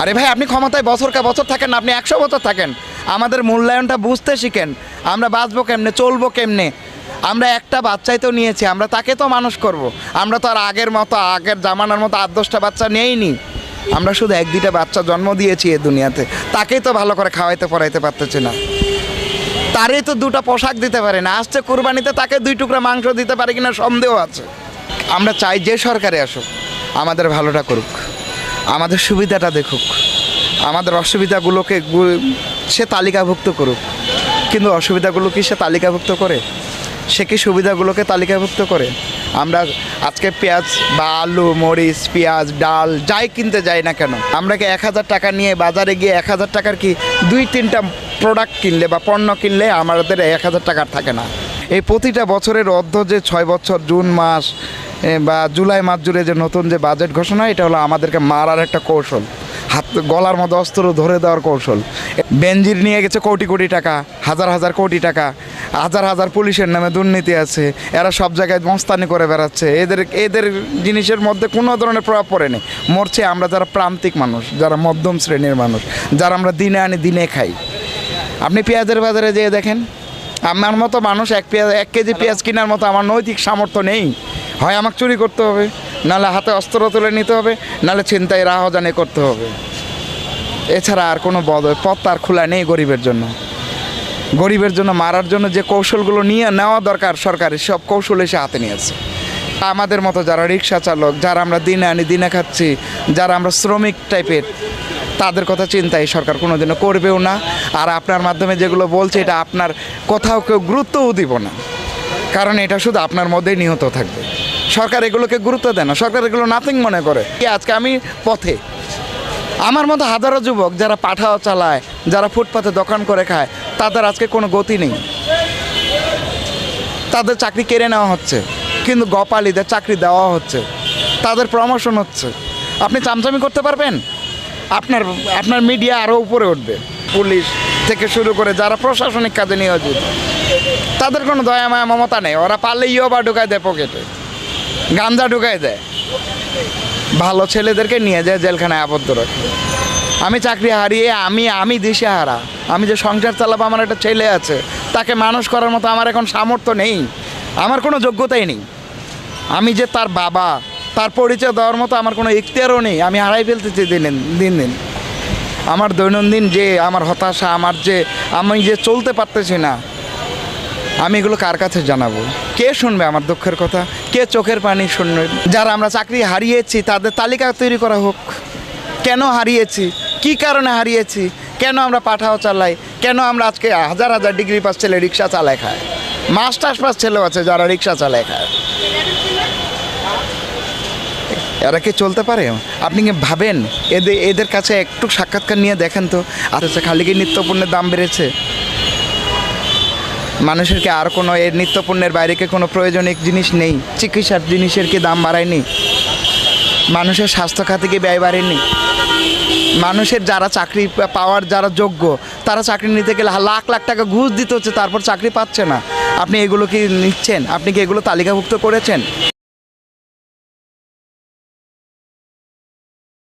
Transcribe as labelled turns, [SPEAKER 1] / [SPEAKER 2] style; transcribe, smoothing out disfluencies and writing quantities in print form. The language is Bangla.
[SPEAKER 1] আরে ভাই, আপনি ক্ষমতায় বছরকে বছর থাকেন, আপনি 100 বছর থাকেন, আমাদের মূল্যায়নটা বুঝতে শিখেন। আমরা বাঁচবো কেমনে, চলবো কেমনে? আমরা একটা বাচ্চাই তো নিয়েছি, আমরা তাকে তো মানুষ করব। আমরা তো আর আগের জামানার মতো 8-10টা বাচ্চা নেইনি। আমরা শুধু 1-2টা বাচ্চা জন্ম দিয়েছি এই দুনিয়াতে, তাকেই তো ভালো করে খাওয়াইতে পড়াইতে পারতেছি না। তারই তো 2টা পোশাক দিতে পারে না, আসছে কুরবানিতে তাকে 2 টুকরা মাংস দিতে পারে কিনা সন্দেহ আছে। আমরা চাই যে সরকারে আসুক আমাদের ভালোটা করুক, আমাদের সুবিধাটা দেখুক, আমাদের অসুবিধাগুলোকে সে তালিকাভুক্ত করুক। কিন্তু অসুবিধাগুলো কি সে তালিকাভুক্ত করে? সে কি সুবিধাগুলোকে তালিকাভুক্ত করে? আমরা আজকে পেঁয়াজ বা আলু, মরিচ, পেঁয়াজ, ডাল যাই কিনতে যাই না কেন, আমরা কি 1000 টাকা নিয়ে বাজারে গিয়ে 1000 টাকার কি 2-3টা প্রোডাক্ট কিনলে বা পণ্য কিনলে আমাদের 1000 টাকার থাকে না। এই প্রতিটা বছরের যে 6 বছর জুন মাস বা জুলাই মাস জুড়ে যে নতুন যে বাজেট ঘোষণা, এটা হলো আমাদেরকে মারার একটা কৌশল, হাত গলার মধ্যে অস্ত্র ধরে দেওয়ার কৌশল। বেনজির নিয়ে গেছে কোটি কোটি টাকা, হাজার কোটি টাকা, হাজার পুলিশের নামে দুর্নীতি আছে, এরা সব জায়গায় মস্তানি করে বেড়াচ্ছে। এদের জিনিসের মধ্যে কোনো ধরনের প্রভাব পড়েনি। মরছে আমরা যারা প্রান্তিক মানুষ, যারা মধ্যম শ্রেণীর মানুষ, যারা আমরা দিনে আনি দিনে খাই। আপনি পেঁয়াজের বাজারে যেয়ে দেখেন, আমার মতো মানুষ 1 কেজি পেঁয়াজ কেনার মতো আমার নৈতিক সামর্থ্য নেই। হয় আমাকে চুরি করতে হবে, নাহলে হাতে অস্ত্র তুলে নিতে হবে, নাহলে ছিনতাই রাহজানি করতে হবে। এছাড়া আর কোনো পথ আর খোলা নেই গরিবের জন্য। গরিবের জন্য মারার জন্য যে কৌশলগুলো নেওয়া দরকার সরকারের, সব কৌশল এসে হাতে নিয়েছে। আমাদের মতো যারা রিক্সা চালক, যারা আমরা দিনে আনি দিনে খাচ্ছি, যারা আমরা শ্রমিক টাইপের, তাদের কথা চিন্তা এই সরকার কোনোদিনও করবেও না। আর আপনার মাধ্যমে যেগুলো বলছে, এটা আপনার কোথাও কেউ গুরুত্বও দিব না, কারণ এটা শুধু আপনার মধ্যেই নিহত থাকবে। সরকার এগুলোকে গুরুত্ব দেয় না, সরকার এগুলো নাথিং মনে করে। আজকে আমি পথে, আমার মতো হাজারো যুবক যারা পাঠাও চালায়, যারা ফুটপাতে দোকান করে খায়, তাদের আজকে কোনো গতি নেই। তাদের চাকরি কেড়ে নেওয়া হচ্ছে, কিন্তু গোপালীদের চাকরি দেওয়া হচ্ছে, তাদের প্রমোশন হচ্ছে। আপনি চামচামি করতে পারবেন? আপনার মিডিয়া আরও উপরে উঠবে। পুলিশ থেকে শুরু করে যারা প্রশাসনিক কাজে নিয়োজিত, তাদের কোনো দয়া মায়া মমতা নেই। ওরা পারলে ইয়াবা ঢুকায় দেয় পকেটে, গাঞ্জা ঢুকায় দেয়, ভালো ছেলেদেরকে নিয়ে যায় জেলখানায় আবদ্ধ রাখে। আমি চাকরি হারিয়ে আমি দিশেহারা। আমি যে সংসার চালাবো, আমার একটা ছেলে আছে, তাকে মানুষ করার মতো আমার এখন সামর্থ্য নেই, আমার কোনো যোগ্যতাই নেই। আমি যে তার বাবা, তার পরিচয় দেওয়ার মতো আমার কোনো ইখতিয়ারও নেই। আমি হারাই ফেলতেছি দিন। আমার দৈনন্দিন যে আমার হতাশা, আমি যে চলতে পারতেছি না, আমি এগুলো কার কাছে জানাবো? কে শুনবে আমার দুঃখের কথা? কে চোখের পানি শুনবে? যারা আমরা চাকরি হারিয়েছি তাদের তালিকা তৈরি করা হোক। কেন হারিয়েছি, কি কারণে হারিয়েছি, কেন আমরা পাঠাও চালাই, কেন আমরা আজকে হাজার ডিগ্রি পাস ছেলে রিক্সা চালায় খায়, মাস্টার্স পাস ছেলেও আছে যারা রিক্সা চালায় খায়। এরা কি চলতে পারে? আপনি কি ভাবেন? এদের কাছে একটু সাক্ষাৎকার নিয়ে দেখেন তো। আচ্ছা, খালি কি নিত্যপণ্যের দাম বেড়েছে? মানুষের কি আর কোনো এর নিত্যপণ্যের বাইরে কি কোনো প্রয়োজনীয় জিনিস নেই? চিকিৎসার জিনিসের কি দাম বাড়ায়নি? মানুষের স্বাস্থ্য খাতে কি ব্যয় বাড়েনি? মানুষের যারা চাকরি পাওয়ার যারা যোগ্য, তারা চাকরি নিতে গেলে লাখ টাকা ঘুষ দিতে হচ্ছে, তারপর চাকরি পাচ্ছে না। আপনি এগুলো কি নিচ্ছেন? আপনি কি এগুলো তালিকাভুক্ত করেছেন?